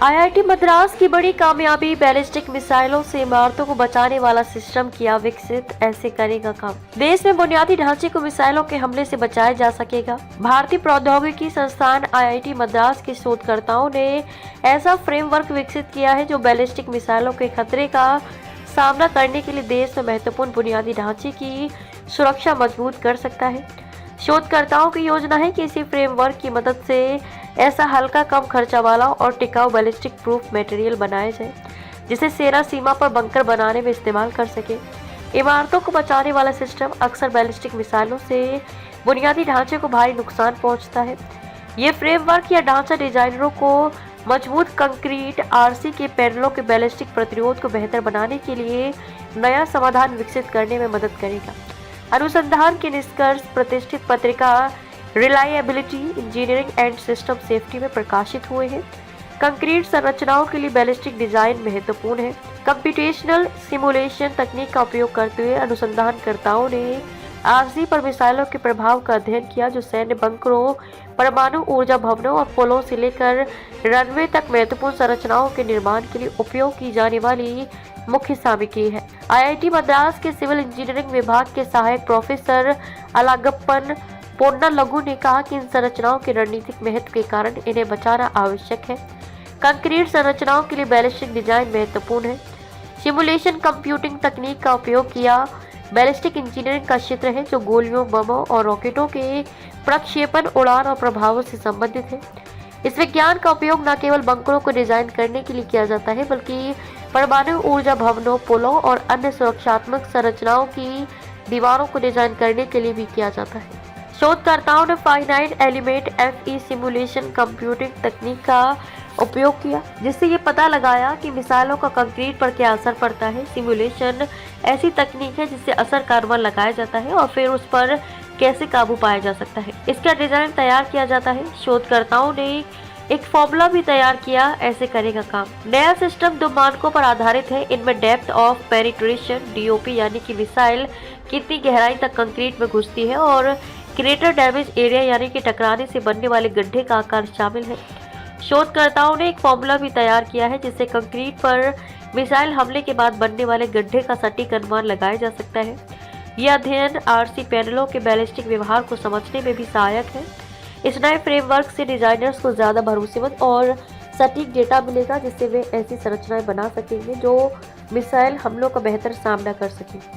IIT Madras की बड़ी कामयाबी, बैलिस्टिक मिसाइलों से इमारतों को बचाने वाला सिस्टम किया विकसित, ऐसे करेगा काम। देश में बुनियादी ढांचे को मिसाइलों के हमले से बचाया जा सकेगा। भारतीय प्रौद्योगिकी संस्थान आईआईटी मद्रास के शोधकर्ताओं ने ऐसा फ्रेमवर्क विकसित किया है जो बैलिस्टिक मिसाइलों के खतरे का सामना करने के लिए देश में महत्वपूर्ण बुनियादी ढांचे की सुरक्षा मजबूत कर सकता है। शोधकर्ताओं की योजना है कि इसी फ्रेमवर्क की मदद से ऐसा हल्का, कम खर्चा वाला और टिकाऊ बैलिस्टिक प्रूफ मटेरियल बनाया जाए जिसे सेना सीमा पर बंकर बनाने में इस्तेमाल कर सके। इमारतों को बचाने वाला सिस्टम अक्सर बैलिस्टिक मिसाइलों से बुनियादी ढांचे को भारी नुकसान पहुंचता है। ये फ्रेमवर्क या ढांचा डिजाइनरों को मजबूत कंक्रीट आरसी के पैनलों के बैलिस्टिक प्रतिरोध को बेहतर बनाने के लिए नया समाधान विकसित करने में मदद करेगा। अनुसंधान के निष्कर्ष प्रतिष्ठित पत्रिका reliability engineering and system safety में प्रकाशित हुए हैं। कंक्रीट संरचनाओं के लिए बैलिस्टिक डिजाइन महत्वपूर्ण है। कंप्यूटेशनल सिमुलेशन तकनीक का उपयोग करते हुए अनुसंधानकर्ताओं ने आरसी पर मिसाइलों के प्रभाव का अध्ययन किया जो सैन्य बंकरों, परमाणु ऊर्जा भवनों और पुलों से लेकर रनवे तक महत्वपूर्ण संरचनाओं के निर्माण के लिए उपयोग की जाने वाली मुख्य सामग्री है। आईआईटी मद्रास के सिविल इंजीनियरिंग विभाग के सहायक प्रोफेसर अलागप्पन पोन्नालगू ने कहा कि इन संरचनाओं के रणनीतिक महत्व के कारण इन्हें बचाना आवश्यक है। कंक्रीट संरचनाओं के लिए बैलिस्टिक डिजाइन महत्वपूर्ण है। सिमुलेशन कंप्यूटिंग तकनीक का उपयोग किया बैलिस्टिक इंजीनियरिंग का क्षेत्र है जो गोलियों, बमों और रॉकेटों के प्रक्षेपण, उड़ान और प्रभावों से संबंधित है। इस विज्ञान का उपयोग न केवल बंकरों को डिजाइन करने के लिए किया जाता है बल्कि परमाणु ऊर्जा भवनों, पुलों और अन्य सुरक्षात्मक संरचनाओं की दीवारों को डिजाइन करने के लिए भी किया जाता है। शोधकर्ताओं ने finite element FE simulation computing तकनीक का उपयोग किया जिससे ये पता लगाया कि मिसाइलों का कंक्रीट पर क्या असर पड़ता है। सिमुलेशन ऐसी तकनीक है जिससे असर का अनुमान लगाया जाता है और फिर उस पर कैसे काबू पाया जा सकता है, इसका डिजाइन तैयार किया जाता है। शोधकर्ताओं ने एक फॉर्मूला भी तैयार किया, ऐसे करेगा काम। नया सिस्टम 2 मानकों पर आधारित है। इनमें डेप्थ ऑफ पेनिट्रेशन डीओपी यानी कि मिसाइल कितनी गहराई तक कंक्रीट में घुसती है और क्रेटर डैमेज एरिया यानी कि टकराने से बनने वाले गड्ढे का आकार शामिल है। शोधकर्ताओं ने एक फॉर्मूला भी तैयार किया है जिससे कंक्रीट पर मिसाइल हमले के बाद बनने वाले गड्ढे का सटीक अनुमान लगाया जा सकता है। यह अध्ययन आरसी पैनलों के बैलिस्टिक व्यवहार को समझने में भी सहायक है। इस नए फ्रेमवर्क से डिजाइनर्स को ज़्यादा भरोसेमंद और सटीक डेटा मिलेगा जिससे वे ऐसी संरचनाएं बना सकेंगे जो मिसाइल हमलों का बेहतर सामना कर सकें।